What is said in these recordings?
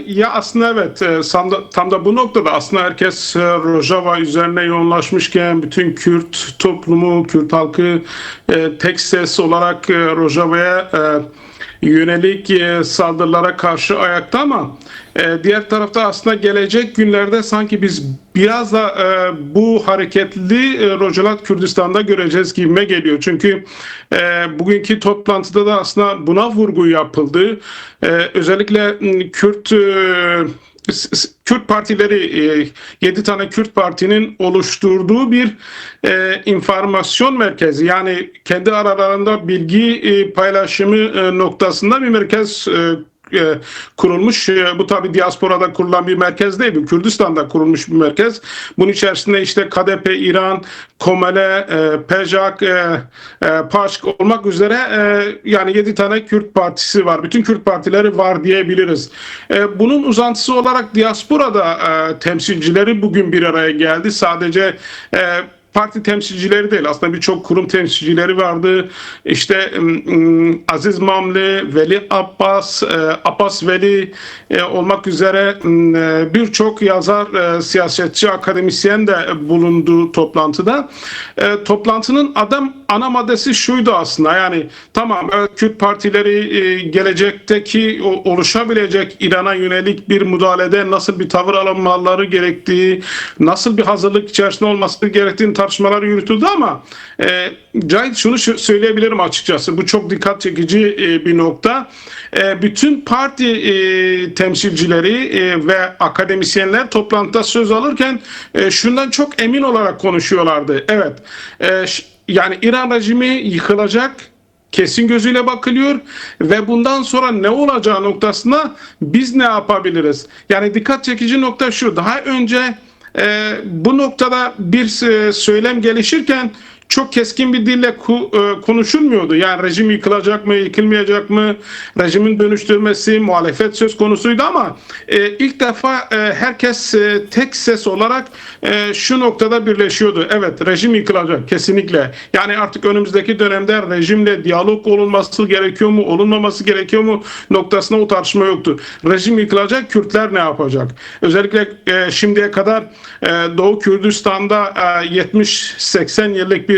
Ya aslında evet, tam da bu noktada aslında herkes Rojava üzerine yoğunlaşmışken bütün Kürt toplumu, Kürt halkı tek ses olarak Rojava'ya yönelik saldırılara karşı ayakta, ama diğer tarafta aslında gelecek günlerde sanki biz biraz da bu hareketli Rojava Kürdistan'da göreceğiz gibime geliyor. Çünkü bugünkü toplantıda da aslında buna vurgu yapıldı. Özellikle Kürt partileri, 7 tane Kürt partinin oluşturduğu bir informasyon merkezi, yani kendi aralarında bilgi paylaşımı noktasında bir merkez kurulmuş. Bu tabi diasporada kurulan bir merkez değil. Bu Kürdistan'da kurulmuş bir merkez. Bunun içerisinde işte KDP, İran, Komele, PJAK, PAŞK olmak üzere yani 7 tane Kürt partisi var. Bütün Kürt partileri var diyebiliriz. Bunun uzantısı olarak diasporada temsilcileri bugün bir araya geldi. Sadece parti temsilcileri değil, aslında birçok kurum temsilcileri vardı. İşte Aziz Mamli, Veli Abbas, Abbas Veli olmak üzere birçok yazar, siyasetçi, akademisyen de bulundu toplantıda. Toplantının ana maddesi şuydu aslında, yani tamam, Kürt partileri gelecekteki oluşabilecek İran'a yönelik bir müdahalede nasıl bir tavır alınmaları gerektiği, nasıl bir hazırlık içerisinde olması gerektiğini tartışmalar yürütüldü, ama Cahit, şunu söyleyebilirim açıkçası, bu çok dikkat çekici bir nokta. Bütün parti temsilcileri ve akademisyenler toplantıda söz alırken şundan çok emin olarak konuşuyorlardı. Evet, yani İran rejimi yıkılacak, kesin gözüyle bakılıyor ve bundan sonra ne olacağı noktasında biz ne yapabiliriz? Yani dikkat çekici nokta şu: daha önce bu noktada bir söylem gelişirken çok keskin bir dille konuşulmuyordu. Yani rejim yıkılacak mı, yıkılmayacak mı, rejimin dönüştürmesi, muhalefet söz konusuydu, ama ilk defa herkes tek ses olarak şu noktada birleşiyordu. Evet, rejim yıkılacak kesinlikle. Yani artık önümüzdeki dönemde rejimle diyalog olunması gerekiyor mu, olunmaması gerekiyor mu noktasında o tartışma yoktu. Rejim yıkılacak, Kürtler ne yapacak? Özellikle şimdiye kadar Doğu Kürdistan'da 70-80 yıllık bir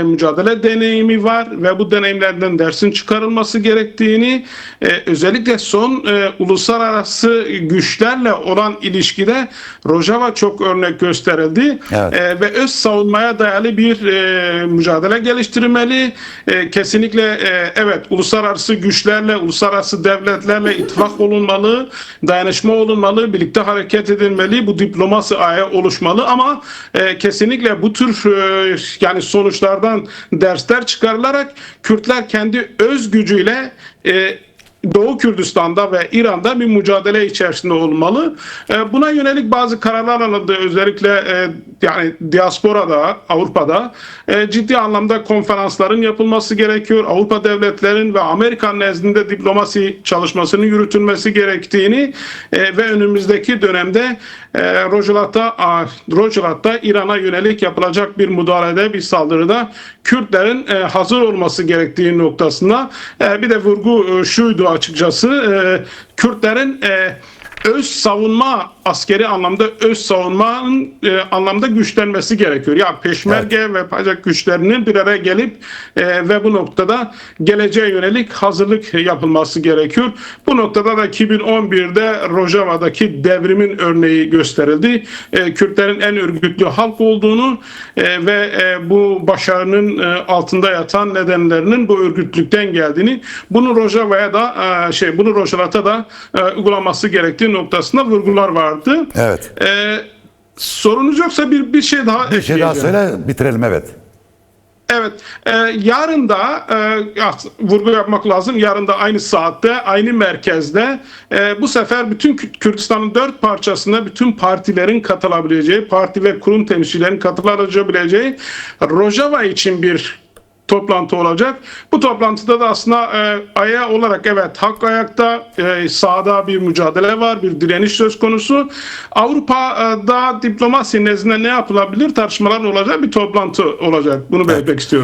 mücadele deneyimi var ve bu deneyimlerden dersin çıkarılması gerektiğini, özellikle son uluslararası güçlerle olan ilişkide Rojava çok örnek gösterildi. Evet. Ve öz savunmaya dayalı bir mücadele geliştirmeli. Kesinlikle evet, uluslararası güçlerle, uluslararası devletlerle ittifak olunmalı, dayanışma olunmalı, birlikte hareket edilmeli, bu diplomasi ağı oluşmalı, ama kesinlikle bu tür yani sonuçlardan dersler çıkarılarak Kürtler kendi öz gücüyle Doğu Kürdistan'da ve İran'da bir mücadele içerisinde olmalı. Buna yönelik bazı kararlar alındı. Özellikle yani diasporada, Avrupa'da ciddi anlamda konferansların yapılması gerekiyor. Avrupa devletlerin ve Amerikan nezdinde diplomasi çalışmasının yürütülmesi gerektiğini ve önümüzdeki dönemde Rojava'da İran'a yönelik yapılacak bir müdahalede, bir saldırıda Kürtlerin hazır olması gerektiği noktasında bir de vurgu şuydu açıkçası: Kürtlerin öz savunma, askeri anlamda öz savunmanın anlamda güçlenmesi gerekiyor. Ya Peşmerge evet. Ve PAJAK güçlerinin bir araya gelip ve bu noktada geleceğe yönelik hazırlık yapılması gerekiyor. Bu noktada da 2011'de Rojava'daki devrimin örneği gösterildi. Kürtlerin en örgütlü halk olduğunu ve bu başarının altında yatan nedenlerinin bu örgütlükten geldiğini, bunu Rojava'ya da bunu Rojava'da da uygulaması gerektiği noktasında vurgular vardı. Evet. Sorunuz yoksa bir şey daha bir şey daha söyle, bitirelim. Evet. Evet, yarın da vurgu yapmak lazım. Yarın da aynı saatte, aynı merkezde bu sefer bütün Kürdistan'ın 4 parçasında bütün partilerin katılabileceği, parti ve kurum temsilcilerinin katılabileceği Rojava için bir toplantı olacak. Bu toplantıda da aslında ayağı olarak evet, halk ayakta, sahada bir mücadele var, bir direniş söz konusu. Avrupa'da diplomasi nezdinde ne yapılabilir tartışmalar olacak, bir toplantı olacak. Bunu belirtmek istiyorum.